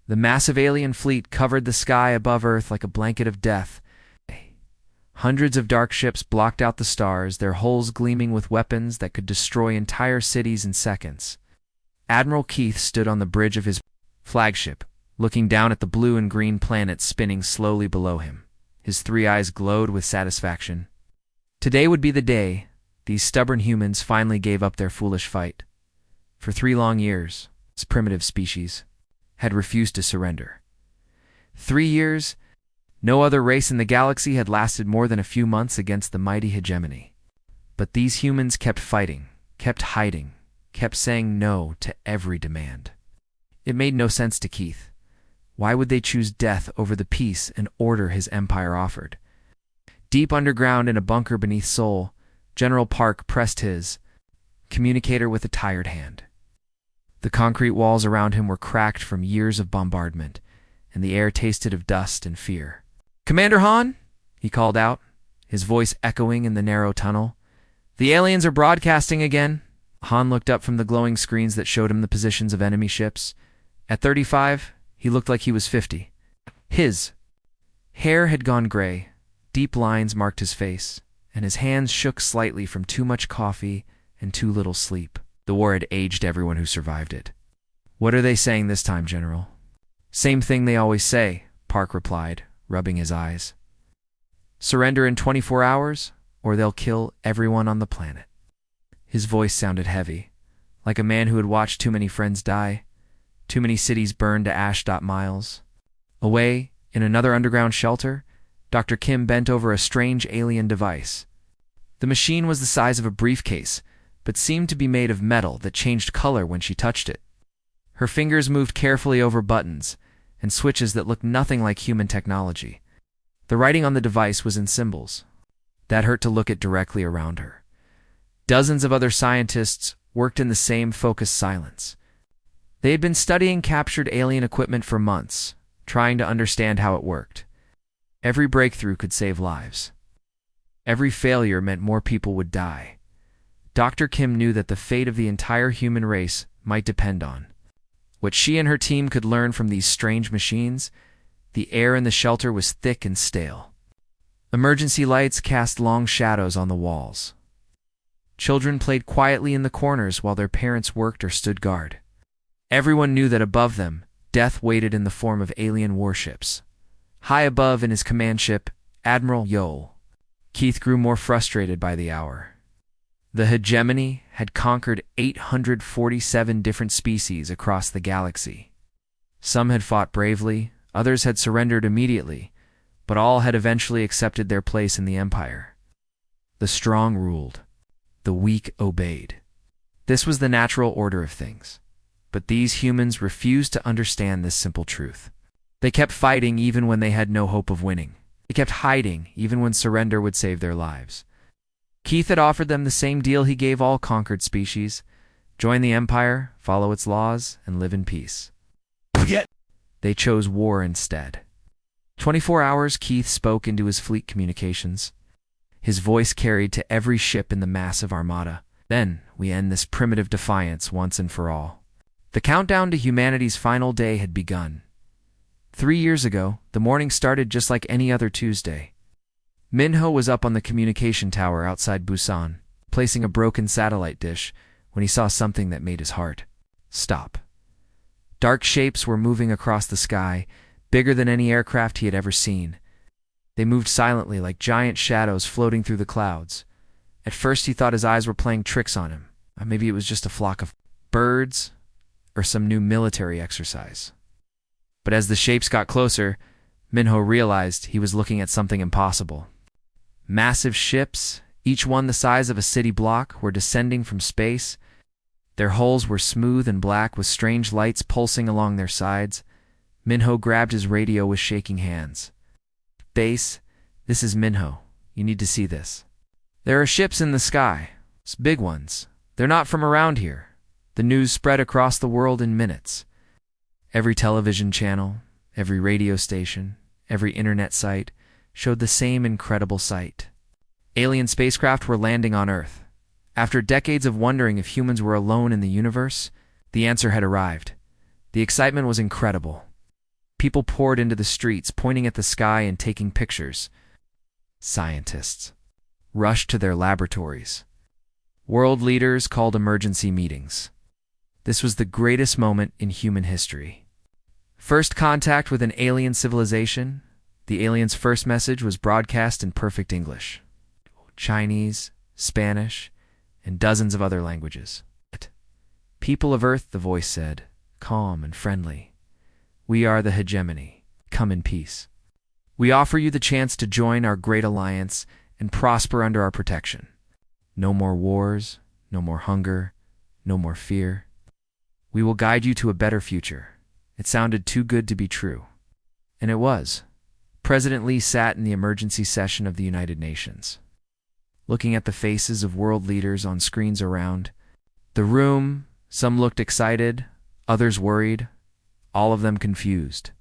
The massive alien fleet covered the sky above Earth like a blanket of death. Hundreds of dark ships blocked out the stars, their hulls gleaming with weapons that could destroy entire cities in seconds. Admiral Keith stood on the bridge of his flagship, looking down at the blue and green planets spinning slowly below him. His three eyes glowed with satisfaction. Today would be the day these stubborn humans finally gave up their foolish fight. For 3 long years, this primitive species had refused to surrender. 3 years, no other race in the galaxy had lasted more than a few months against the mighty hegemony. But these humans kept fighting, kept hiding, kept saying no to every demand. It made no sense to Keith. Why would they choose death over the peace and order his empire offered? Deep underground in a bunker beneath Seoul, General Park pressed his communicator with a tired hand. The concrete walls around him were cracked from years of bombardment, and the air tasted of dust and fear. "Commander Han," he called out, his voice echoing in the narrow tunnel. "The aliens are broadcasting again." Han looked up from the glowing screens that showed him the positions of enemy ships. At 35, he looked like he was 50. His hair had gone gray, deep lines marked his face, and his hands shook slightly from too much coffee and too little sleep. The war had aged everyone who survived it. "What are they saying this time, General?" "Same thing they always say," Park replied, rubbing his eyes. "Surrender in 24 hours, or they'll kill everyone on the planet." His voice sounded heavy, like a man who had watched too many friends die, too many cities burn to ash. Miles away, in another underground shelter, Dr. Kim bent over a strange alien device. The machine was the size of a briefcase, but seemed to be made of metal that changed color when she touched it. Her fingers moved carefully over buttons and switches that looked nothing like human technology. The writing on the device was in symbols. That hurt to look at directly around her. Dozens of other scientists worked in the same focused silence. They had been studying captured alien equipment for months, trying to understand how it worked. Every breakthrough could save lives. Every failure meant more people would die. Dr. Kim knew that the fate of the entire human race might depend on what she and her team could learn from these strange machines. The air in the shelter was thick and stale. Emergency lights cast long shadows on the walls. Children played quietly in the corners while their parents worked or stood guard. Everyone knew that above them, death waited in the form of alien warships. High above in his command ship, Admiral Yo, Keith grew more frustrated by the hour. The hegemony had conquered 847 different species across the galaxy. Some had fought bravely, others had surrendered immediately, but all had eventually accepted their place in the empire. The strong ruled. The weak obeyed. This was the natural order of things. But these humans refused to understand this simple truth. They kept fighting even when they had no hope of winning. They kept hiding even when surrender would save their lives. Keith had offered them the same deal he gave all conquered species: join the empire, follow its laws, and live in peace. Yet they chose war instead. 24 hours, Keith spoke into his fleet communications. His voice carried to every ship in the massive armada. "Then we end this primitive defiance once and for all." The countdown to humanity's final day had begun. 3 years ago, the morning started just like any other Tuesday. Minho was up on the communication tower outside Busan, placing a broken satellite dish, when he saw something that made his heart stop. Dark shapes were moving across the sky, bigger than any aircraft he had ever seen. They moved silently like giant shadows floating through the clouds. At first he thought his eyes were playing tricks on him. Maybe it was just a flock of birds or some new military exercise. But as the shapes got closer, Minho realized he was looking at something impossible. Massive ships, each one the size of a city block, were descending from space. Their hulls were smooth and black with strange lights pulsing along their sides. Minho grabbed his radio with shaking hands. "Base, this is Minho. You need to see this. There are ships in the sky. Big ones. They're not from around here." The news spread across the world in minutes. Every television channel, every radio station, every internet site showed the same incredible sight. Alien spacecraft were landing on Earth. After decades of wondering if humans were alone in the universe, the answer had arrived. The excitement was incredible. People poured into the streets, pointing at the sky and taking pictures. Scientists rushed to their laboratories. World leaders called emergency meetings. This was the greatest moment in human history. First contact with an alien civilization. The aliens' first message was broadcast in perfect English, Chinese, Spanish, and dozens of other languages. People of Earth, the voice said, calm and friendly. We are the hegemony. Come in peace. We offer you the chance to join our great alliance and prosper under our protection. No more wars, no more hunger, no more fear. We will guide you to a better future. It sounded too good to be true. And it was. President Lee sat in the emergency session of the United Nations, looking at the faces of world leaders on screens around the room. Some looked excited, others worried, all of them confused.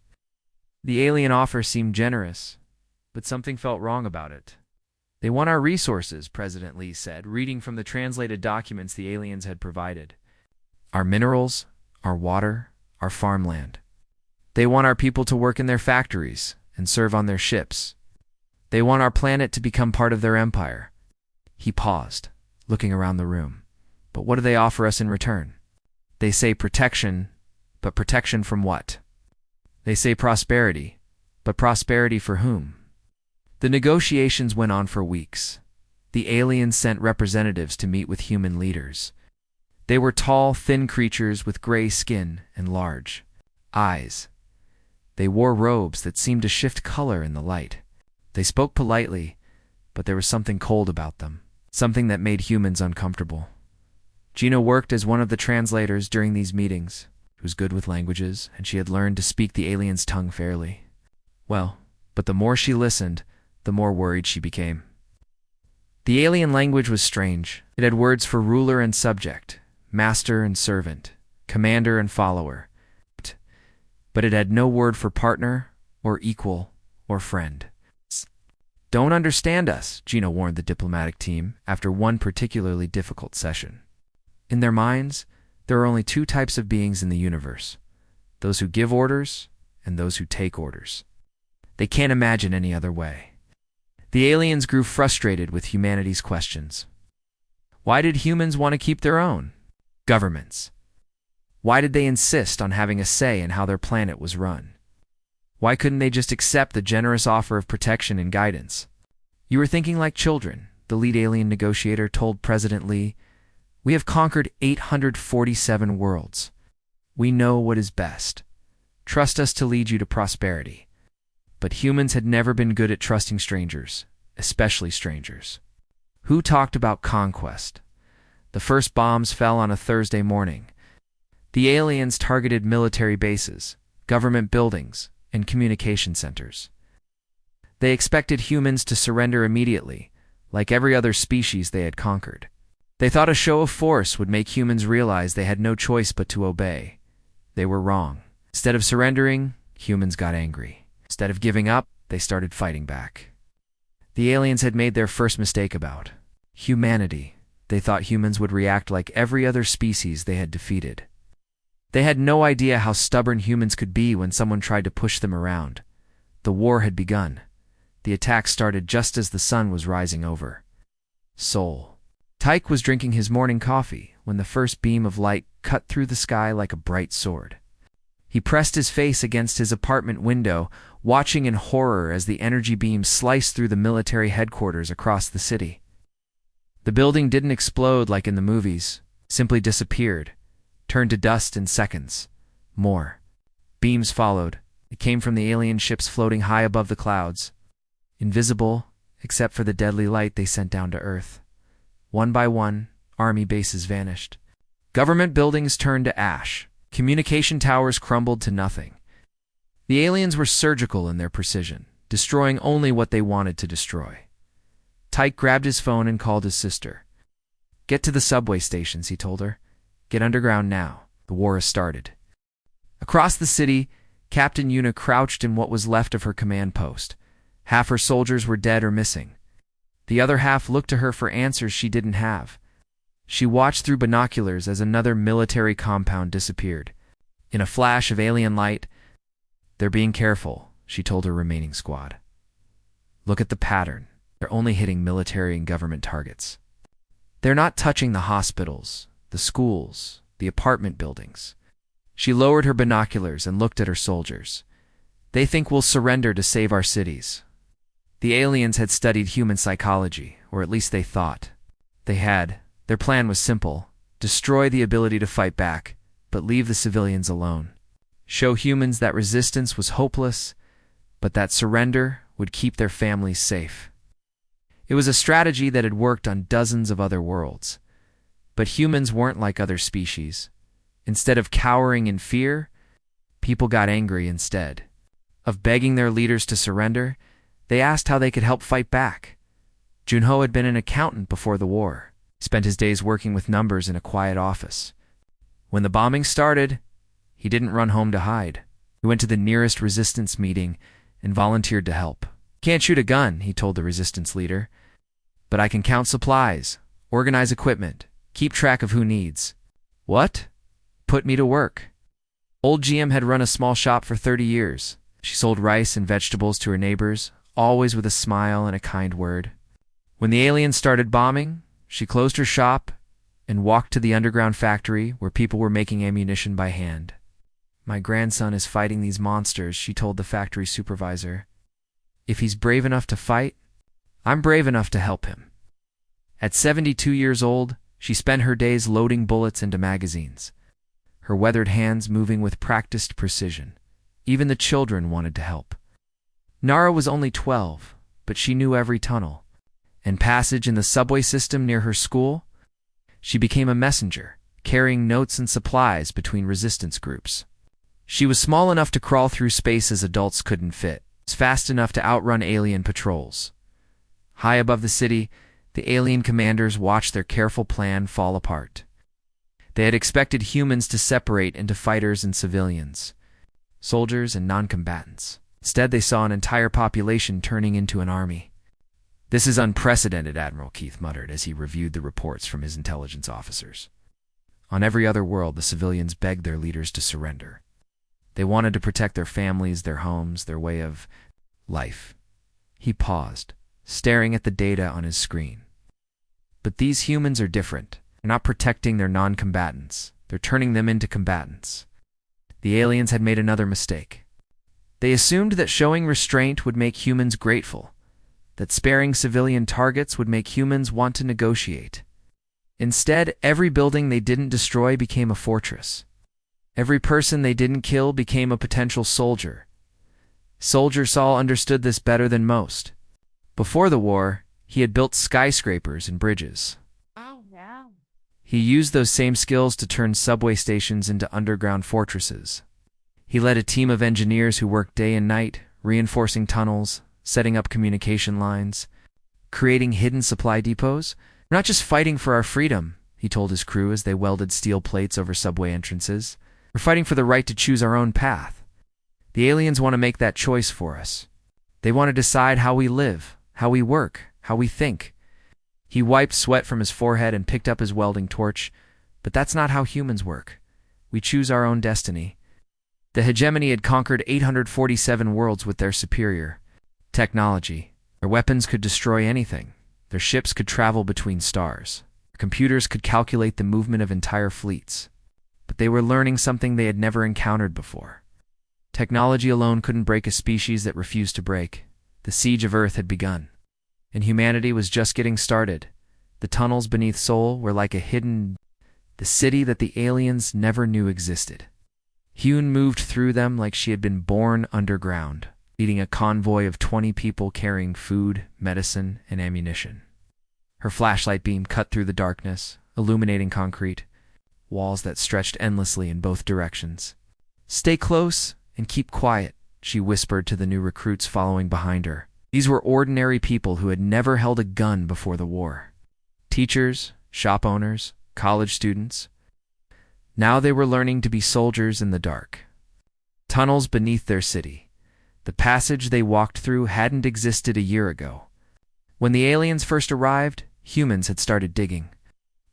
The alien offer seemed generous, but something felt wrong about it. They want our resources, President Lee said, reading from the translated documents the aliens had provided. Our minerals, our water, our farmland. They want our people to work in their factories and serve on their ships. They want our planet to become part of their empire. He paused, looking around the room. But what do they offer us in return? They say protection, but protection from what? They say prosperity, but prosperity for whom? The negotiations went on for weeks. The aliens sent representatives to meet with human leaders. They were tall, thin creatures with gray skin and large eyes. They wore robes that seemed to shift color in the light. They spoke politely, but there was something cold about them, something that made humans uncomfortable. Gina worked as one of the translators during these meetings. She was good with languages, and she had learned to speak the aliens' tongue fairly. Well, but the more she listened, the more worried she became. The alien language was strange. It had words for ruler and subject, master and servant, commander and follower. But it had no word for partner, or equal, or friend. Don't understand us, Gina warned the diplomatic team after one particularly difficult session. In their minds, there are only two types of beings in the universe: those who give orders and those who take orders. They can't imagine any other way. The aliens grew frustrated with humanity's questions. Why did humans want to keep their own? Governments. Why did they insist on having a say in how their planet was run? Why couldn't they just accept the generous offer of protection and guidance? You were thinking like children, the lead alien negotiator told President Lee. We have conquered 847 worlds. We know what is best. Trust us to lead you to prosperity. But humans had never been good at trusting strangers, especially strangers. Who talked about conquest? The first bombs fell on a Thursday morning. The aliens targeted military bases, government buildings, and communication centers. They expected humans to surrender immediately, like every other species they had conquered. They thought a show of force would make humans realize they had no choice but to obey. They were wrong. Instead of surrendering, humans got angry. Instead of giving up, they started fighting back. The aliens had made their first mistake about humanity. They thought humans would react like every other species they had defeated. They had no idea how stubborn humans could be when someone tried to push them around. The war had begun. The attack started just as the sun was rising over Seoul. Tyke was drinking his morning coffee when the first beam of light cut through the sky like a bright sword. He pressed his face against his apartment window, watching in horror as the energy beam sliced through the military headquarters across the city. The building didn't explode like in the movies, simply disappeared, turned to dust in seconds. More beams followed. It came from the alien ships floating high above the clouds, invisible except for the deadly light they sent down to Earth. One by one, army bases vanished. Government buildings turned to ash. Communication towers crumbled to nothing. The aliens were surgical in their precision, destroying only what they wanted to destroy. Tyke grabbed his phone and called his sister. Get to the subway stations, he told her. Get underground now. The war has started. Across the city, Captain Yuna crouched in what was left of her command post. Half her soldiers were dead or missing. The other half looked to her for answers she didn't have. She watched through binoculars as another military compound disappeared. In a flash of alien light, They're being careful, she told her remaining squad. Look at the pattern. They're only hitting military and government targets. They're not touching the hospitals, the schools, the apartment buildings. She lowered her binoculars and looked at her soldiers. They think we'll surrender to save our cities. The aliens had studied human psychology, or at least they thought. They had. Their plan was simple: destroy the ability to fight back, but leave the civilians alone. Show humans that resistance was hopeless, but that surrender would keep their families safe. It was a strategy that had worked on dozens of other worlds. But humans weren't like other species. Instead of cowering in fear, people got angry instead. Of begging their leaders to surrender, they asked how they could help fight back. Junho had been an accountant before the war. He spent his days working with numbers in a quiet office. When the bombing started, he didn't run home to hide. He went to the nearest resistance meeting and volunteered to help. Can't shoot a gun, he told the resistance leader, but I can count supplies, organize equipment, keep track of who needs. What? Put me to work. Old GM had run a small shop for 30 years. She sold rice and vegetables to her neighbors, always with a smile and a kind word. When the aliens started bombing, she closed her shop and walked to the underground factory where people were making ammunition by hand. My grandson is fighting these monsters, she told the factory supervisor. If he's brave enough to fight, I'm brave enough to help him. At 72 years old, she spent her days loading bullets into magazines, her weathered hands moving with practiced precision. Even the children wanted to help. Nara was only 12, but she knew every tunnel and passage in the subway system near her school. She became a messenger, carrying notes and supplies between resistance groups. She was small enough to crawl through space as adults couldn't fit, fast enough to outrun alien patrols. High above the city, the alien commanders watched their careful plan fall apart. They had expected humans to separate into fighters and civilians, soldiers and non-combatants. Instead, they saw an entire population turning into an army. This is unprecedented, Admiral Keith muttered as he reviewed the reports from his intelligence officers. On every other world, the civilians begged their leaders to surrender. They wanted to protect their families, their homes, their way of life. He paused, staring at the data on his screen. But these humans are different. They're not protecting their non-combatants. They're turning them into combatants. The aliens had made another mistake. They assumed that showing restraint would make humans grateful, that sparing civilian targets would make humans want to negotiate. Instead, every building they didn't destroy became a fortress. Every person they didn't kill became a potential soldier. Soldier Saul understood this better than most. Before the war, he had built skyscrapers and bridges. Oh, yeah. He used those same skills to turn subway stations into underground fortresses. He led a team of engineers who worked day and night, reinforcing tunnels, setting up communication lines, creating hidden supply depots. We're not just fighting for our freedom, he told his crew as they welded steel plates over subway entrances. We're fighting for the right to choose our own path. The aliens want to make that choice for us. They want to decide how we live, how we work, how we think. He wiped sweat from his forehead and picked up his welding torch. But that's not how humans work. We choose our own destiny. The hegemony had conquered 847 worlds with their superior technology. Their weapons could destroy anything. Their ships could travel between stars. Their computers could calculate the movement of entire fleets. But they were learning something they had never encountered before. Technology alone couldn't break a species that refused to break. The siege of Earth had begun, and humanity was just getting started. The tunnels beneath Seoul were like the city that the aliens never knew existed. Hyun moved through them like she had been born underground, leading a convoy of 20 people carrying food, medicine, and ammunition. Her flashlight beam cut through the darkness, illuminating concrete walls that stretched endlessly in both directions. "Stay close and keep quiet," she whispered to the new recruits following behind her. These were ordinary people who had never held a gun before the war. Teachers, shop owners, college students. Now they were learning to be soldiers in the dark. Tunnels beneath their city. The passage they walked through hadn't existed a year ago. When the aliens first arrived, humans had started digging.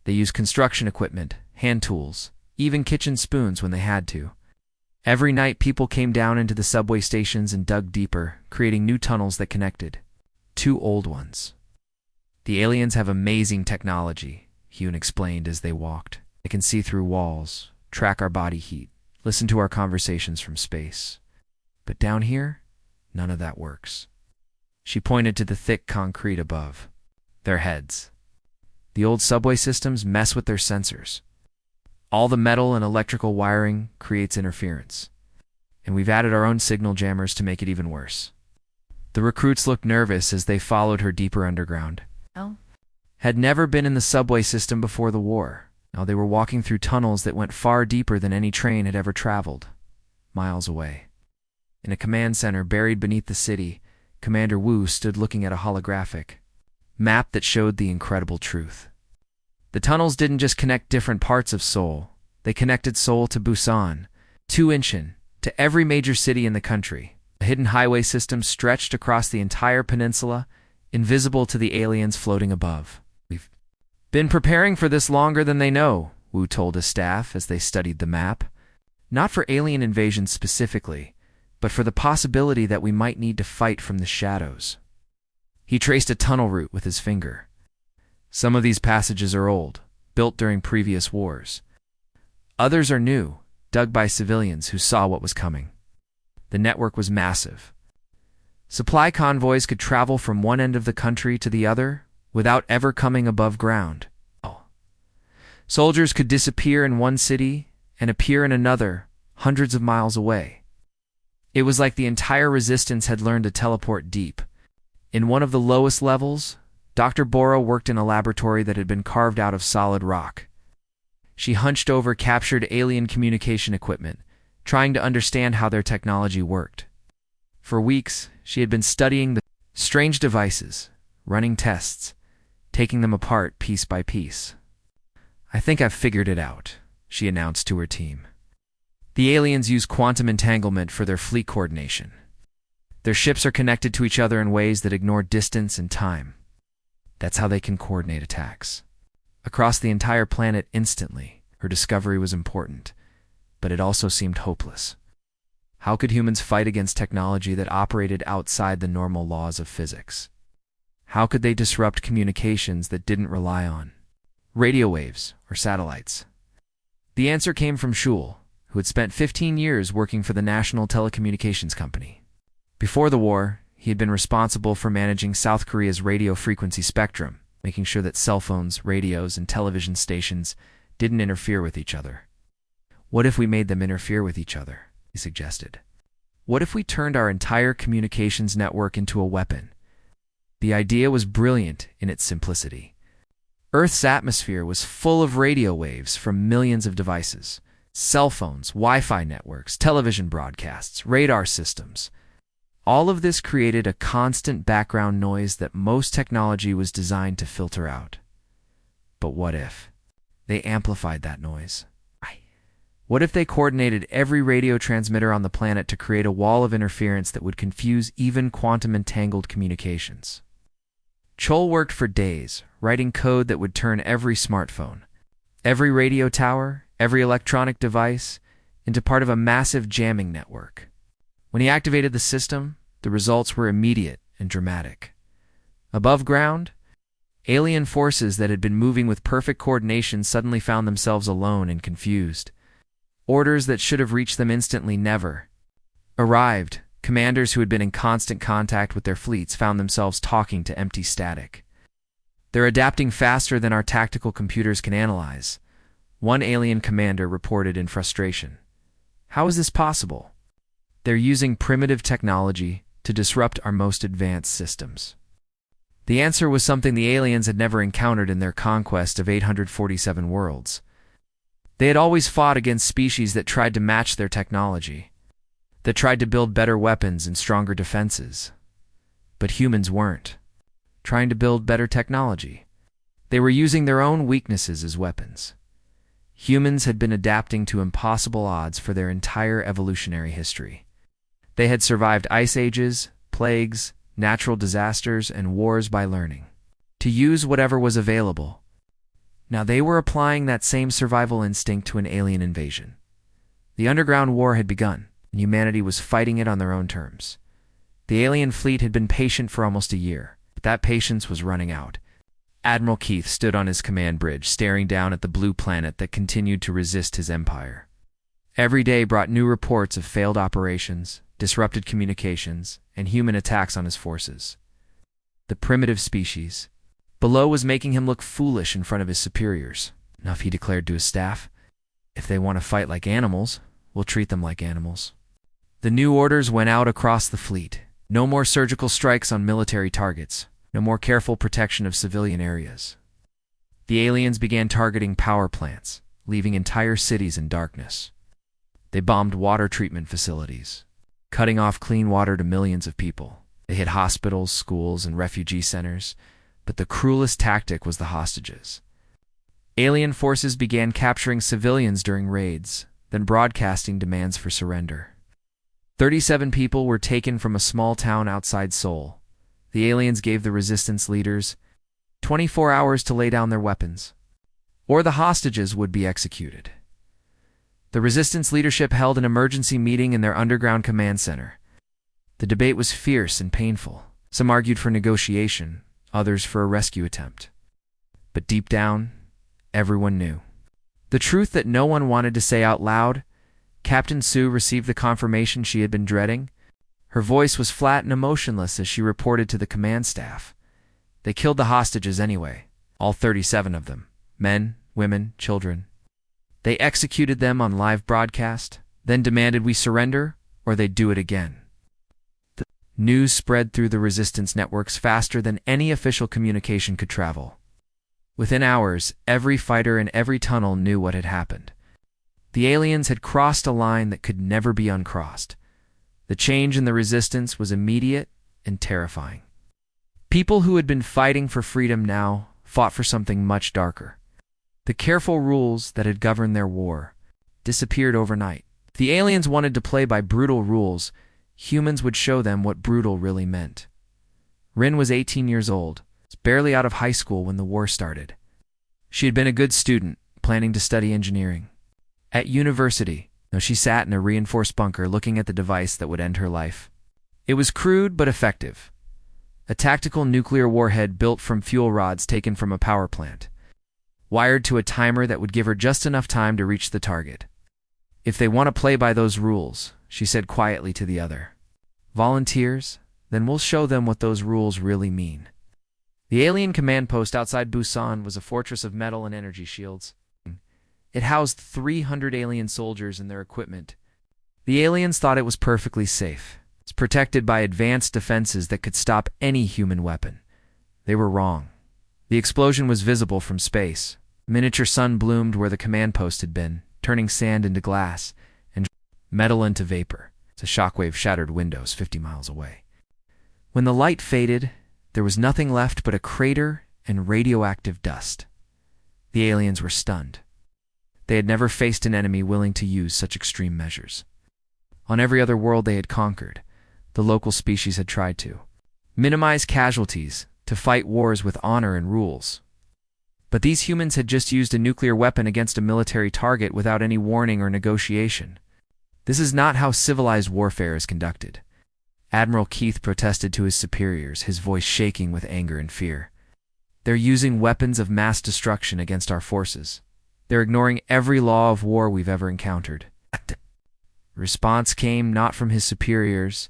They used construction equipment, hand tools, even kitchen spoons when they had to. Every night, people came down into the subway stations and dug deeper, creating new tunnels that connected. Two old ones. The aliens have amazing technology, Hune explained as they walked. They can see through walls, track our body heat, listen to our conversations from space. But down here, none of that works. She pointed to the thick concrete above. Their heads. The old subway systems mess with their sensors. All the metal and electrical wiring creates interference. And we've added our own signal jammers to make it even worse. The recruits looked nervous as they followed her deeper underground. Had never been in the subway system before the war. Now they were walking through tunnels that went far deeper than any train had ever traveled, miles away. In a command center buried beneath the city, Commander Wu stood looking at a holographic map that showed the incredible truth. The tunnels didn't just connect different parts of Seoul. They connected Seoul to Busan, to Incheon, to every major city in the country. A hidden highway system stretched across the entire peninsula, invisible to the aliens floating above. We've been preparing for this longer than they know, Wu told his staff as they studied the map. Not for alien invasion specifically, but for the possibility that we might need to fight from the shadows. He traced a tunnel route with his finger. Some of these passages are old, built during previous wars. Others are new, dug by civilians who saw what was coming. The network was massive. Supply convoys could travel from one end of the country to the other without ever coming above ground. Soldiers could disappear in one city and appear in another, hundreds of miles away. It was like the entire resistance had learned to teleport deep. In one of the lowest levels, Dr. Bora worked in a laboratory that had been carved out of solid rock. She hunched over captured alien communication equipment, trying to understand how their technology worked. For weeks, she had been studying the strange devices, running tests, taking them apart piece by piece. "I think I've figured it out," she announced to her team. "The aliens use quantum entanglement for their fleet coordination. Their ships are connected to each other in ways that ignore distance and time. That's how they can coordinate attacks. Across the entire planet instantly, her discovery was important, but it also seemed hopeless. How could humans fight against technology that operated outside the normal laws of physics? How could they disrupt communications that didn't rely on radio waves or satellites?" The answer came from Shul, who had spent 15 years working for the National Telecommunications Company. Before the war, he had been responsible for managing South Korea's radio frequency spectrum, making sure that cell phones, radios, and television stations didn't interfere with each other. "What if we made them interfere with each other?" he suggested. "What if we turned our entire communications network into a weapon?" The idea was brilliant in its simplicity. Earth's atmosphere was full of radio waves from millions of devices. Cell phones, Wi-Fi networks, television broadcasts, radar systems. All of this created a constant background noise that most technology was designed to filter out. But what if they amplified that noise? What if they coordinated every radio transmitter on the planet to create a wall of interference that would confuse even quantum-entangled communications? Chol worked for days, writing code that would turn every smartphone, every radio tower, every electronic device, into part of a massive jamming network. When he activated the system, the results were immediate and dramatic. Above ground, alien forces that had been moving with perfect coordination suddenly found themselves alone and confused. Orders that should have reached them instantly never arrived. Commanders who had been in constant contact with their fleets found themselves talking to empty static. "They're adapting faster than our tactical computers can analyze," one alien commander reported in frustration. "How is this possible?" "They're using primitive technology to disrupt our most advanced systems." The answer was something the aliens had never encountered in their conquest of 847 worlds. They had always fought against species that tried to match their technology, that tried to build better weapons and stronger defenses. But humans weren't trying to build better technology. They were using their own weaknesses as weapons. Humans had been adapting to impossible odds for their entire evolutionary history. They had survived ice ages, plagues, natural disasters, and wars by learning to use whatever was available. Now they were applying that same survival instinct to an alien invasion. The underground war had begun, and humanity was fighting it on their own terms. The alien fleet had been patient for almost a year, but that patience was running out. Admiral Keith stood on his command bridge, staring down at the blue planet that continued to resist his empire. Every day brought new reports of failed operations, disrupted communications, and human attacks on his forces. The primitive species below was making him look foolish in front of his superiors. Enough, he declared to his staff. If they want to fight like animals, we'll treat them like animals. The new orders went out across the fleet. No more surgical strikes on military targets. No more careful protection of civilian areas. The aliens began targeting power plants, leaving entire cities in darkness. They bombed water treatment facilities, cutting off clean water to millions of people. They hit hospitals, schools, and refugee centers, but the cruelest tactic was the hostages. Alien forces began capturing civilians during raids, then broadcasting demands for surrender. 37 people were taken from a small town outside Seoul. The aliens gave the resistance leaders 24 hours to lay down their weapons, or the hostages would be executed. The resistance leadership held an emergency meeting in their underground command center. The debate was fierce and painful. Some argued for negotiation, others for a rescue attempt. But deep down, everyone knew the truth that no one wanted to say out loud. Captain Sue received the confirmation she had been dreading. Her voice was flat and emotionless as she reported to the command staff. They killed the hostages anyway, all 37 of them, men, women, children. They executed them on live broadcast, then demanded we surrender or they'd do it again. The news spread through the resistance networks faster than any official communication could travel. Within hours, every fighter in every tunnel knew what had happened. The aliens had crossed a line that could never be uncrossed. The change in the resistance was immediate and terrifying. People who had been fighting for freedom now fought for something much darker. The careful rules that had governed their war disappeared overnight. If the aliens wanted to play by brutal rules, humans would show them what brutal really meant. Rin was 18 years old, barely out of high school when the war started. She had been a good student, planning to study engineering. At university, she sat in a reinforced bunker looking at the device that would end her life. It was crude but effective. A tactical nuclear warhead built from fuel rods taken from a power plant, wired to a timer that would give her just enough time to reach the target. If they want to play by those rules, she said quietly to the other, volunteers, then we'll show them what those rules really mean. The alien command post outside Busan was a fortress of metal and energy shields. It housed 300 alien soldiers and their equipment. The aliens thought it was perfectly safe. It's protected by advanced defenses that could stop any human weapon. They were wrong. The explosion was visible from space. A miniature sun bloomed where the command post had been, turning sand into glass and metal into vapor. The shockwave shattered windows 50 miles away. When the light faded, there was nothing left but a crater and radioactive dust. The aliens were stunned. They had never faced an enemy willing to use such extreme measures. On every other world they had conquered, the local species had tried to minimize casualties, to fight wars with honor and rules. But these humans had just used a nuclear weapon against a military target without any warning or negotiation. This is not how civilized warfare is conducted. Admiral Keith protested to his superiors, his voice shaking with anger and fear. They're using weapons of mass destruction against our forces. They're ignoring every law of war we've ever encountered. Response came not from his superiors,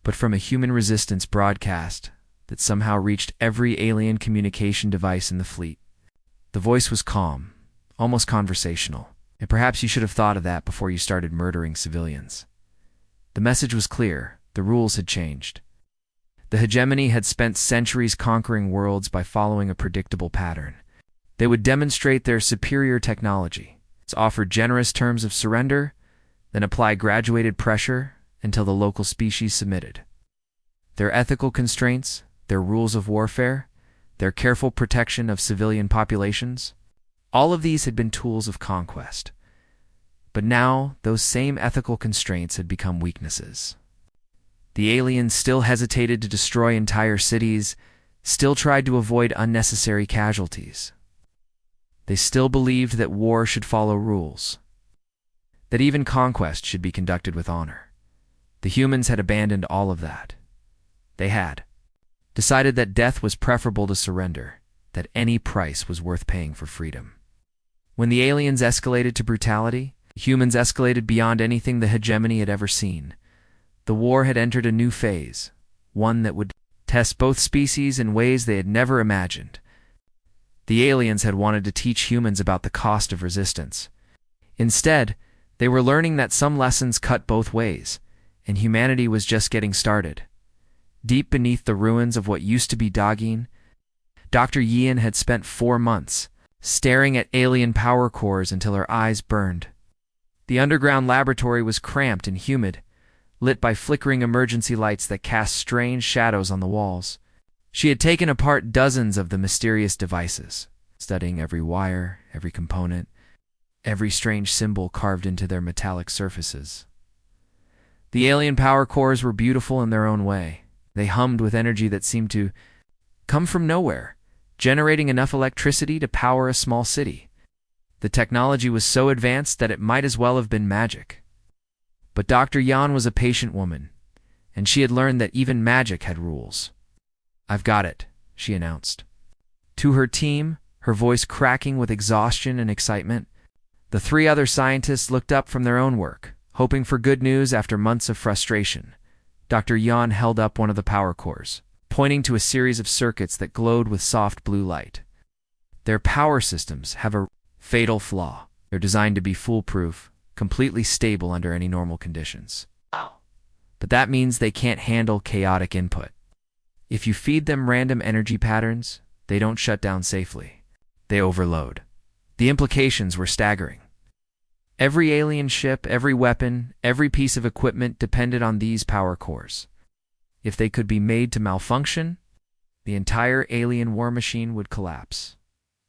but from a human resistance broadcast that somehow reached every alien communication device in the fleet. The voice was calm, almost conversational, and perhaps you should have thought of that before you started murdering civilians. The message was clear. The rules had changed. The hegemony had spent centuries conquering worlds by following a predictable pattern. They would demonstrate their superior technology, offer generous terms of surrender, then apply graduated pressure until the local species submitted. Their ethical constraints, their rules of warfare, their careful protection of civilian populations, all of these had been tools of conquest. But now, those same ethical constraints had become weaknesses. The aliens still hesitated to destroy entire cities, still tried to avoid unnecessary casualties. They still believed that war should follow rules. that even conquest should be conducted with honor. The humans had abandoned all of that. They had decided that death was preferable to surrender, that any price was worth paying for freedom. When the aliens escalated to brutality, humans escalated beyond anything the hegemony had ever seen. The war had entered a new phase, one that would test both species in ways they had never imagined. The aliens had wanted to teach humans about the cost of resistance. Instead, they were learning that some lessons cut both ways, and humanity was just getting started. Deep beneath the ruins of what used to be Dagin, Dr. Yin had spent 4 months staring at alien power cores until her eyes burned. The underground laboratory was cramped and humid, lit by flickering emergency lights that cast strange shadows on the walls. She had taken apart dozens of the mysterious devices, studying every wire, every component, every strange symbol carved into their metallic surfaces. The alien power cores were beautiful in their own way. They hummed with energy that seemed to come from nowhere, generating enough electricity to power a small city. The technology was so advanced that it might as well have been magic. But Dr. Yan was a patient woman, and she had learned that even magic had rules. "I've got it," she announced. To her team, her voice cracking with exhaustion and excitement, the 3 other scientists looked up from their own work, hoping for good news after months of frustration. Dr. Yan held up one of the power cores, pointing to a series of circuits that glowed with soft blue light. "Their power systems have a fatal flaw. They're designed to be foolproof, completely stable under any normal conditions. But that means they can't handle chaotic input. If you feed them random energy patterns, they don't shut down safely. They overload." The implications were staggering. Every alien ship, every weapon, every piece of equipment depended on these power cores. If they could be made to malfunction, the entire alien war machine would collapse.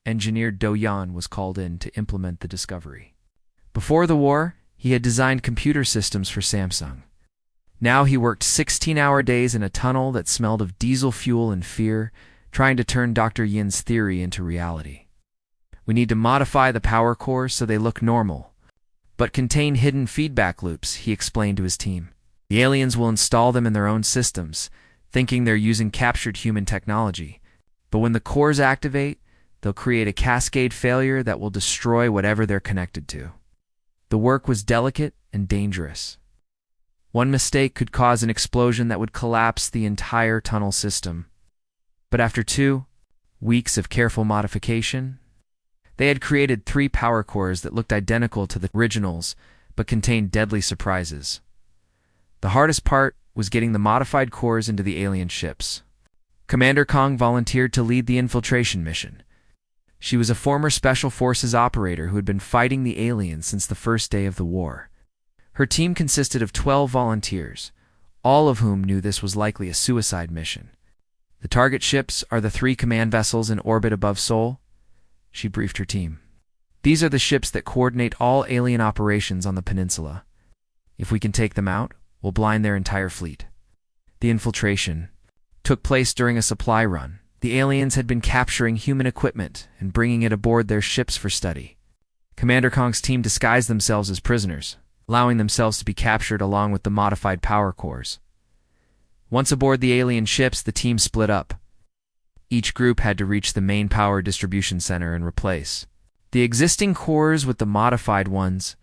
Engineer Do Yan was called in to implement the discovery. Before the war, he had designed computer systems for Samsung. Now he worked 16-hour days in a tunnel that smelled of diesel fuel and fear, trying to turn Dr. Yin's theory into reality. "We need to modify the power cores so they look normal, but contain hidden feedback loops," he explained to his team. "The aliens will install them in their own systems, thinking they're using captured human technology. But when the cores activate, they'll create a cascade failure that will destroy whatever they're connected to." The work was delicate and dangerous. One mistake could cause an explosion that would collapse the entire tunnel system. But after 2 weeks of careful modification, they had created 3 power cores that looked identical to the originals, but contained deadly surprises. The hardest part was getting the modified cores into the alien ships. Commander Kong volunteered to lead the infiltration mission. She was a former Special Forces operator who had been fighting the aliens since the first day of the war. Her team consisted of 12 volunteers, all of whom knew this was likely a suicide mission. "The target ships are the 3 command vessels in orbit above Seoul," she briefed her team. "These are the ships that coordinate all alien operations on the peninsula. If we can take them out, we'll blind their entire fleet." The infiltration took place during a supply run. The aliens had been capturing human equipment and bringing it aboard their ships for study. Commander Kong's team disguised themselves as prisoners, allowing themselves to be captured along with the modified power cores. Once aboard the alien ships, the team split up. Each group had to reach the main power distribution center and replace the existing cores with the modified ones.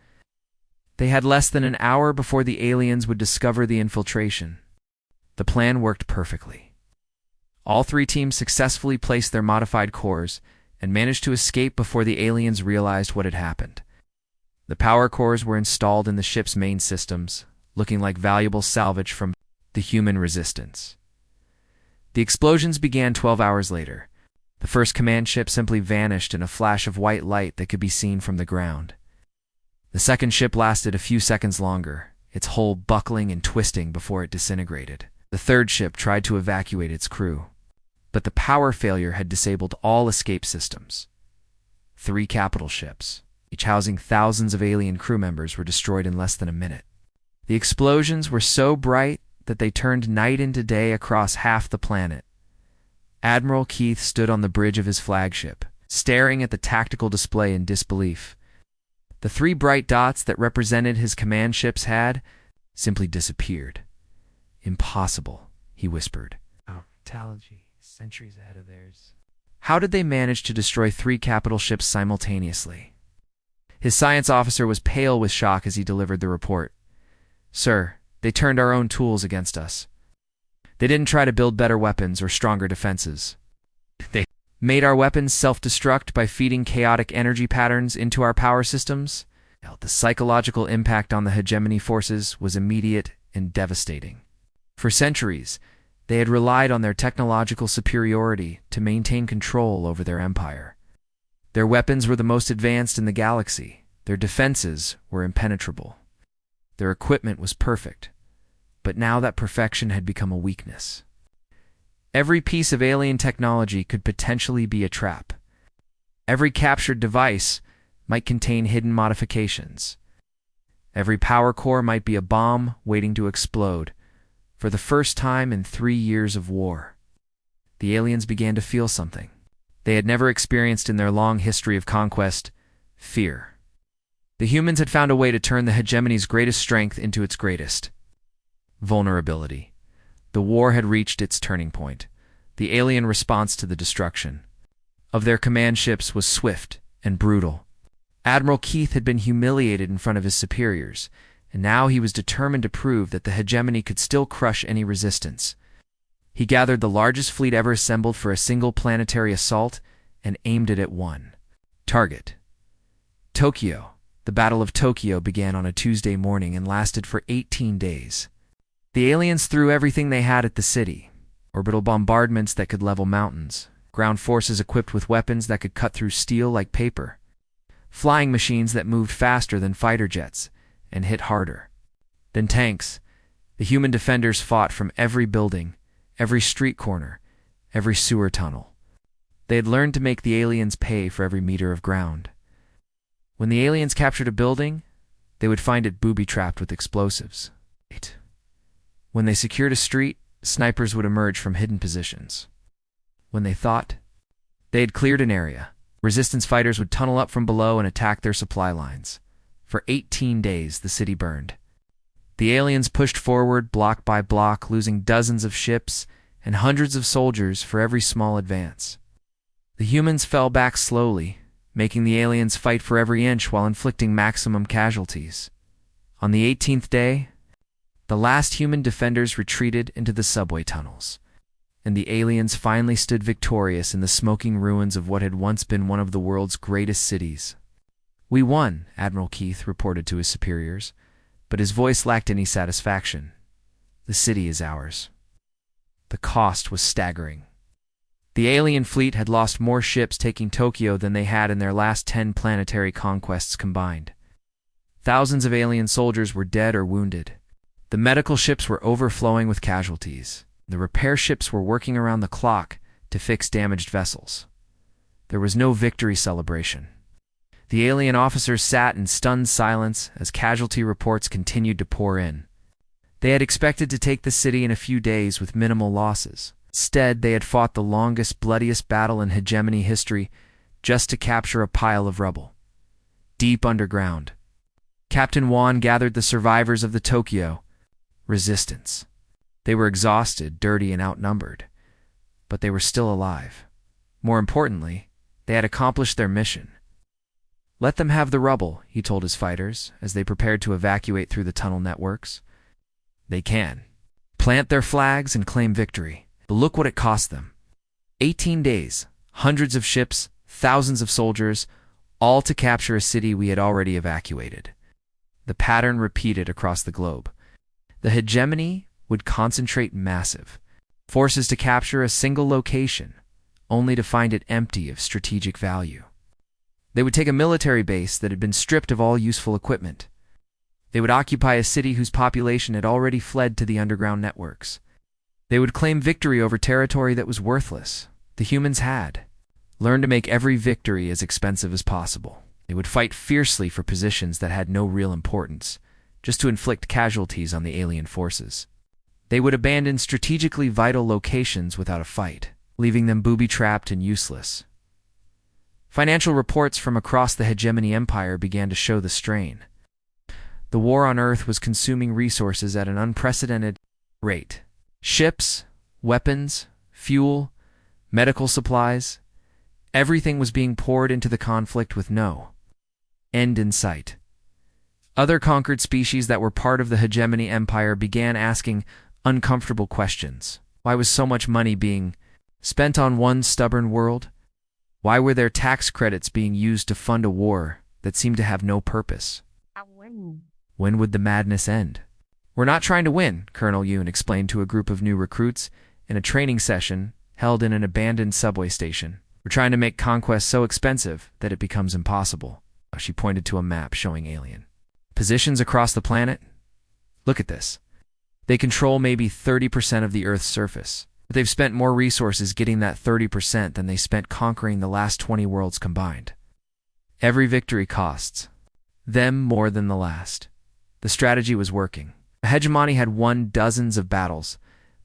They had less than an hour before the aliens would discover the infiltration. The plan worked perfectly. All 3 teams successfully placed their modified cores and managed to escape before the aliens realized what had happened. The power cores were installed in the ship's main systems, looking like valuable salvage from the human resistance. The explosions began 12 hours later. The first command ship simply vanished in a flash of white light that could be seen from the ground. The second ship lasted a few seconds longer, its hull buckling and twisting before it disintegrated. The third ship tried to evacuate its crew, but the power failure had disabled all escape systems. 3 capital ships, each housing thousands of alien crew members, were destroyed in less than a minute. The explosions were so bright that they turned night into day across half the planet. Admiral Keith stood on the bridge of his flagship, staring at the tactical display in disbelief. The 3 bright dots that represented his command ships had simply disappeared. Impossible, he whispered. Our technology is centuries ahead of theirs. How did they manage to destroy 3 capital ships simultaneously? His science officer was pale with shock as he delivered the report. Sir, they turned our own tools against us. They didn't try to build better weapons or stronger defenses. They made our weapons self-destruct by feeding chaotic energy patterns into our power systems. The psychological impact on the hegemony forces was immediate and devastating. For centuries, they had relied on their technological superiority to maintain control over their empire. Their weapons were the most advanced in the galaxy. Their defenses were impenetrable. Their equipment was perfect. But now that perfection had become a weakness. Every piece of alien technology could potentially be a trap. Every captured device might contain hidden modifications. Every power core might be a bomb waiting to explode. For the first time in 3 years of war, the aliens began to feel something they had never experienced in their long history of conquest: fear. The humans had found a way to turn the hegemony's greatest strength into its greatest vulnerability. The war had reached its turning point. The alien response to the destruction of their command ships was swift and brutal. Admiral Keith had been humiliated in front of his superiors, and now he was determined to prove that the hegemony could still crush any resistance. He gathered the largest fleet ever assembled for a single planetary assault and aimed it at one target: Tokyo. The Battle of Tokyo began on a Tuesday morning and lasted for 18 days. The aliens threw everything they had at the city: orbital bombardments that could level mountains, ground forces equipped with weapons that could cut through steel like paper, flying machines that moved faster than fighter jets and hit harder than tanks. The human defenders fought from every building, every street corner, every sewer tunnel. They had learned to make the aliens pay for every meter of ground. When the aliens captured a building, they would find it booby-trapped with explosives. When they secured a street, snipers would emerge from hidden positions. When they thought they had cleared an area, resistance fighters would tunnel up from below and attack their supply lines. For 18 days, the city burned. The aliens pushed forward block by block, losing dozens of ships and hundreds of soldiers for every small advance. The humans fell back slowly, making the aliens fight for every inch while inflicting maximum casualties. On the 18th day, the last human defenders retreated into the subway tunnels, and the aliens finally stood victorious in the smoking ruins of what had once been one of the world's greatest cities. "We won," Admiral Keith reported to his superiors, but his voice lacked any satisfaction. "The city is ours." The cost was staggering. The alien fleet had lost more ships taking Tokyo than they had in their last 10 planetary conquests combined. Thousands of alien soldiers were dead or wounded. The medical ships were overflowing with casualties. The repair ships were working around the clock to fix damaged vessels. There was no victory celebration. The alien officers sat in stunned silence as casualty reports continued to pour in. They had expected to take the city in a few days with minimal losses. Instead, they had fought the longest, bloodiest battle in hegemony history just to capture a pile of rubble. Deep underground, Captain Wan gathered the survivors of the Tokyo resistance. They were exhausted, dirty, and outnumbered, but they were still alive. More importantly, they had accomplished their mission. "Let them have the rubble," he told his fighters as they prepared to evacuate through the tunnel networks. "They can plant their flags and claim victory. But look what it cost them. 18 days, hundreds of ships, thousands of soldiers, all to capture a city we had already evacuated." The pattern repeated across the globe. The hegemony would concentrate massive forces to capture a single location, only to find it empty of strategic value. They would take a military base that had been stripped of all useful equipment. They would occupy a city whose population had already fled to the underground networks. They would claim victory over territory that was worthless. The humans had learned to make every victory as expensive as possible. They would fight fiercely for positions that had no real importance, just to inflict casualties on the alien forces. They would abandon strategically vital locations without a fight, leaving them booby-trapped and useless. Financial reports from across the hegemony empire began to show the strain. The war on Earth was consuming resources at an unprecedented rate. Ships, weapons, fuel, medical supplies, everything was being poured into the conflict with no end in sight. Other conquered species that were part of the hegemony empire began asking uncomfortable questions. Why was so much money being spent on one stubborn world? Why were there tax credits being used to fund a war that seemed to have no purpose? When would the madness end? "We're not trying to win," Colonel Yoon explained to a group of new recruits in a training session held in an abandoned subway station. "We're trying to make conquest so expensive that it becomes impossible." She pointed to a map showing alien positions across the planet. "Look at this. They control maybe 30% of the Earth's surface. But they've spent more resources getting that 30% than they spent conquering the last 20 worlds combined. Every victory costs them more than the last." The strategy was working. The hegemony had won dozens of battles,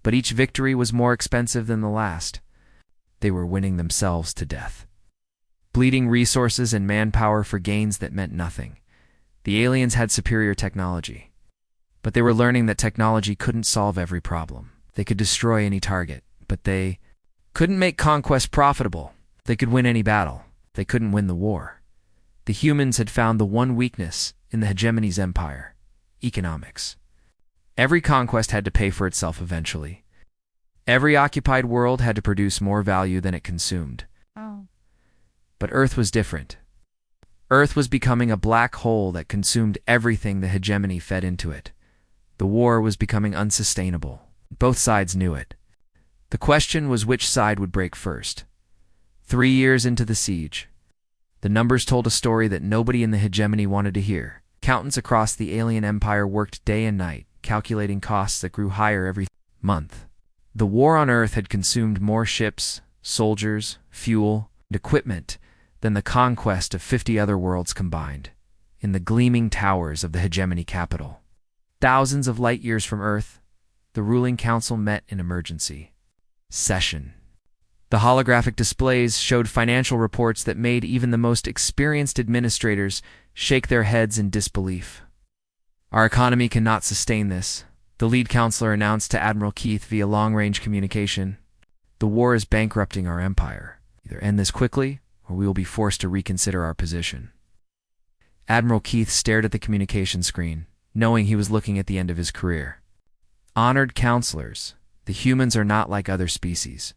but each victory was more expensive than the last. They were winning themselves to death. Bleeding resources and manpower for gains that meant nothing. The aliens had superior technology, but they were learning that technology couldn't solve every problem. They could destroy any target, but they couldn't make conquest profitable. They could win any battle. They couldn't win the war. The humans had found the one weakness in the hegemony's empire: economics. Every conquest had to pay for itself eventually. Every occupied world had to produce more value than it consumed. But Earth was different. Earth was becoming a black hole that consumed everything the hegemony fed into it. The war was becoming unsustainable. Both sides knew it. The question was which side would break first. 3 years into the siege, the numbers told a story that nobody in the hegemony wanted to hear. Accountants across the alien empire worked day and night, calculating costs that grew higher every month. The war on Earth had consumed more ships, soldiers, fuel, and equipment than the conquest of 50 other worlds combined, in the gleaming towers of the hegemony capital. Thousands of light years from Earth, the ruling council met in emergency session. The holographic displays showed financial reports that made even the most experienced administrators shake their heads in disbelief. "Our economy cannot sustain this," the lead counselor announced to Admiral Keith via long-range communication. "The war is bankrupting our empire. Either end this quickly, or we will be forced to reconsider our position." Admiral Keith stared at the communication screen, knowing he was looking at the end of his career. "Honored counselors, the humans are not like other species.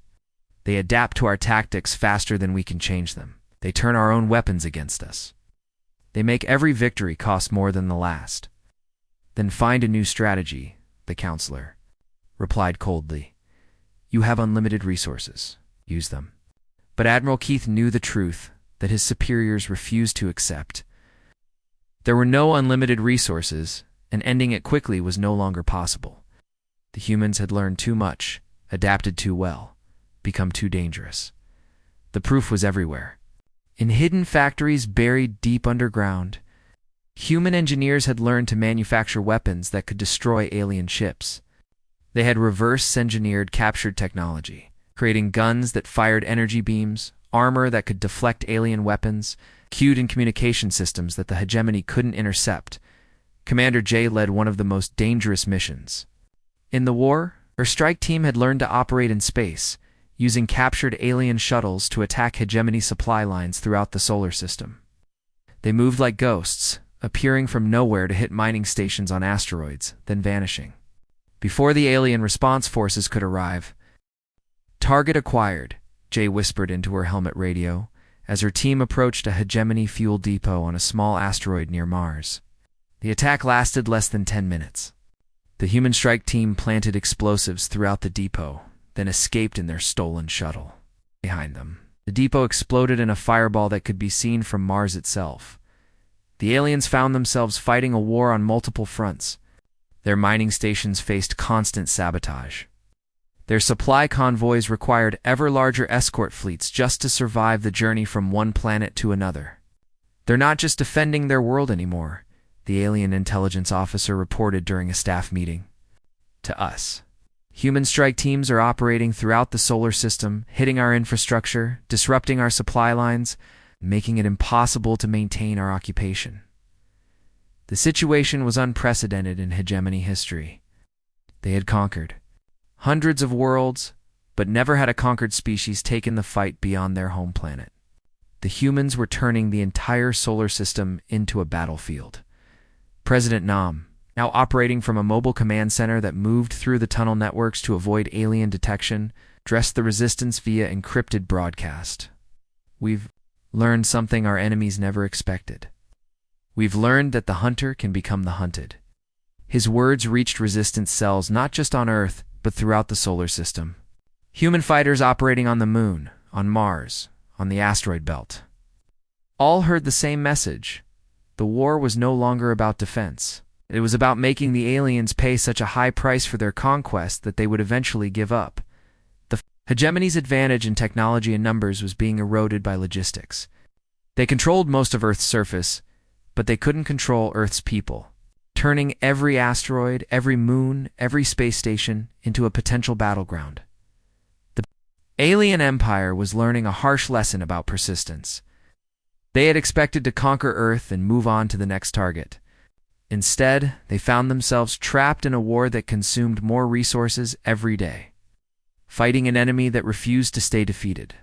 They adapt to our tactics faster than we can change them. They turn our own weapons against us. They make every victory cost more than the last." "Then find a new strategy," the counselor replied coldly. "You have unlimited resources. Use them." But Admiral Keith knew the truth that his superiors refused to accept. There were no unlimited resources, and ending it quickly was no longer possible. The humans had learned too much, adapted too well, become too dangerous. The proof was everywhere. In hidden factories buried deep underground, human engineers had learned to manufacture weapons that could destroy alien ships. They had reverse-engineered captured technology, creating guns that fired energy beams, armor that could deflect alien weapons, cued in communication systems that the hegemony couldn't intercept. Commander J led one of the most dangerous missions. In the war, her strike team had learned to operate in space, using captured alien shuttles to attack hegemony supply lines throughout the solar system. They moved like ghosts, appearing from nowhere to hit mining stations on asteroids, then vanishing. Before the alien response forces could arrive, "Target acquired," Jay whispered into her helmet radio, as her team approached a hegemony fuel depot on a small asteroid near Mars. The attack lasted less than 10 minutes. The human strike team planted explosives throughout the depot, then escaped in their stolen shuttle. Behind them, the depot exploded in a fireball that could be seen from Mars itself. The aliens found themselves fighting a war on multiple fronts. Their mining stations faced constant sabotage. Their supply convoys required ever larger escort fleets just to survive the journey from one planet to another. "They're not just defending their world anymore," the alien intelligence officer reported during a staff meeting. "To us. Human strike teams are operating throughout the solar system, hitting our infrastructure, disrupting our supply lines, making it impossible to maintain our occupation. The situation was unprecedented in hegemony history. They had conquered hundreds of worlds, but never had a conquered species taken the fight beyond their home planet. The humans were turning the entire solar system into a battlefield. President Nam, now operating from a mobile command center that moved through the tunnel networks to avoid alien detection, addressed the resistance via encrypted broadcast. We've learned something our enemies never expected. We've learned that the hunter can become the hunted. His words reached resistance cells not just on Earth, but throughout the solar system. Human fighters operating on the Moon, on Mars, on the asteroid belt, all heard the same message. The war was no longer about defense. It was about making the aliens pay such a high price for their conquest that they would eventually give up. The hegemony's advantage in technology and numbers was being eroded by logistics. They controlled most of Earth's surface, but they couldn't control Earth's people, turning every asteroid, every moon, every space station into a potential battleground. The alien empire was learning a harsh lesson about persistence. They had expected to conquer Earth and move on to the next target. Instead, they found themselves trapped in a war that consumed more resources every day, fighting an enemy that refused to stay defeated.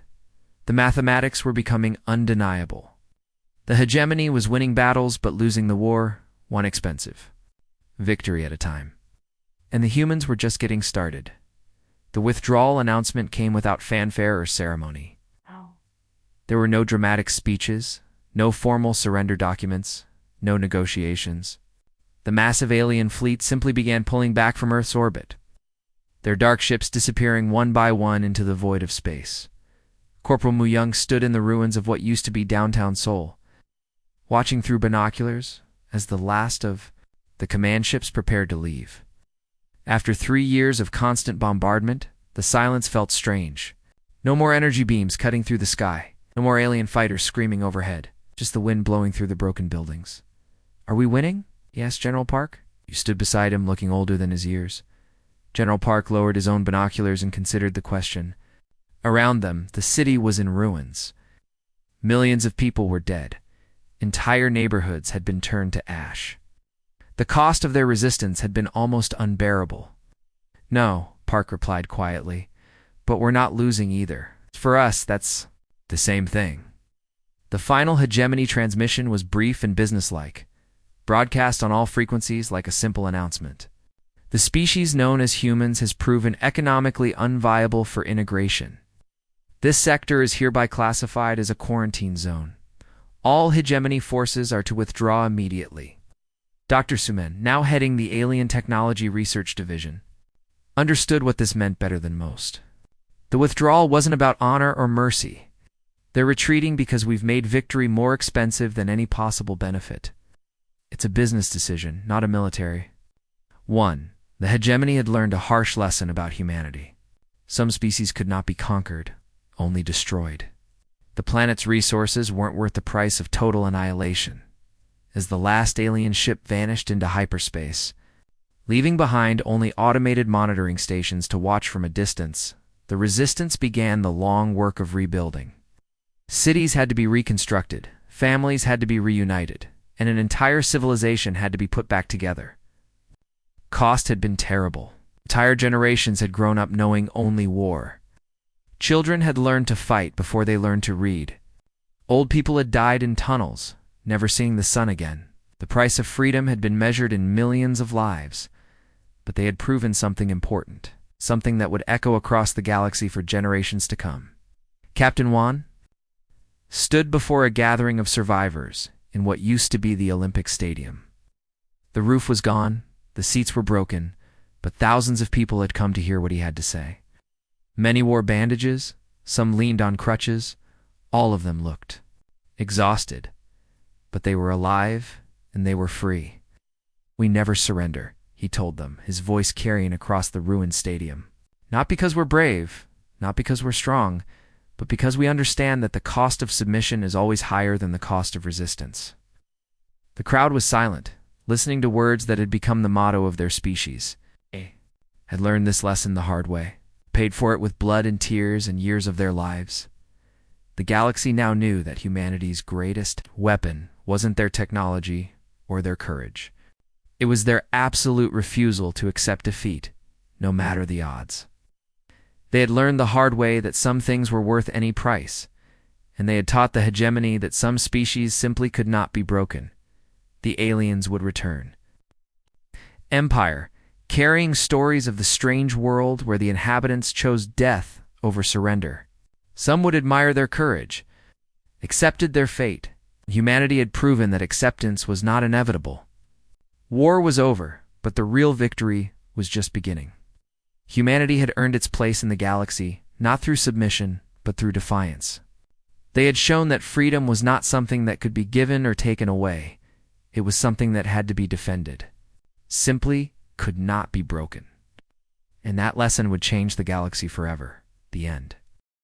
The mathematics were becoming undeniable. The hegemony was winning battles but losing the war, one expensive victory at a time. And the humans were just getting started. The withdrawal announcement came without fanfare or ceremony. There were no dramatic speeches, no formal surrender documents, no negotiations. The massive alien fleet simply began pulling back from Earth's orbit, their dark ships disappearing one by one into the void of space. Corporal Mu Young stood in the ruins of what used to be downtown Seoul, watching through binoculars as the last of the command ships prepared to leave. After 3 years of constant bombardment, the silence felt strange. No more energy beams cutting through the sky, no more alien fighters screaming overhead, just the wind blowing through the broken buildings. "Are we winning?" he asked General Park. You stood beside him, looking older than his years. General Park lowered his own binoculars and considered the question. Around them, the city was in ruins. Millions of people were dead. Entire neighborhoods had been turned to ash. The cost of their resistance had been almost unbearable. "No," Park replied quietly, "but we're not losing either. For us, that's the same thing." The final hegemony transmission was brief and businesslike, broadcast on all frequencies like a simple announcement. The species known as humans has proven economically unviable for integration. This sector is hereby classified as a quarantine zone. All hegemony forces are to withdraw immediately. Dr. Sumen, now heading the Alien Technology Research Division, understood what this meant better than most. The withdrawal wasn't about honor or mercy. They're retreating because we've made victory more expensive than any possible benefit. It's a business decision, not a military. 1. The hegemony had learned a harsh lesson about humanity. Some species could not be conquered, only destroyed. The planet's resources weren't worth the price of total annihilation. As the last alien ship vanished into hyperspace, leaving behind only automated monitoring stations to watch from a distance, the resistance began the long work of rebuilding. Cities had to be reconstructed, families had to be reunited, and an entire civilization had to be put back together. Cost had been terrible. Entire generations had grown up knowing only war. Children had learned to fight before they learned to read. Old people had died in tunnels, never seeing the sun again. The price of freedom had been measured in millions of lives, but they had proven something important, something that would echo across the galaxy for generations to come. Captain Wan stood before a gathering of survivors in what used to be the Olympic Stadium. The roof was gone, the seats were broken, but thousands of people had come to hear what he had to say. Many wore bandages, some leaned on crutches, all of them looked exhausted, but they were alive and they were free. "We never surrender," he told them, his voice carrying across the ruined stadium. "Not because we're brave, not because we're strong, but because we understand that the cost of submission is always higher than the cost of resistance." The crowd was silent, listening to words that had become the motto of their species. They had learned this lesson the hard way, paid for it with blood and tears and years of their lives. The galaxy now knew that humanity's greatest weapon wasn't their technology or their courage. It was their absolute refusal to accept defeat, no matter the odds. They had learned the hard way that some things were worth any price, and they had taught the hegemony that some species simply could not be broken. The aliens would return. Empire, carrying stories of the strange world where the inhabitants chose death over surrender. Some would admire their courage, accepted their fate. Humanity had proven that acceptance was not inevitable. War was over, but the real victory was just beginning. Humanity had earned its place in the galaxy, not through submission, but through defiance. They had shown that freedom was not something that could be given or taken away. It was something that had to be defended. Simply could not be broken. And that lesson would change the galaxy forever. The end.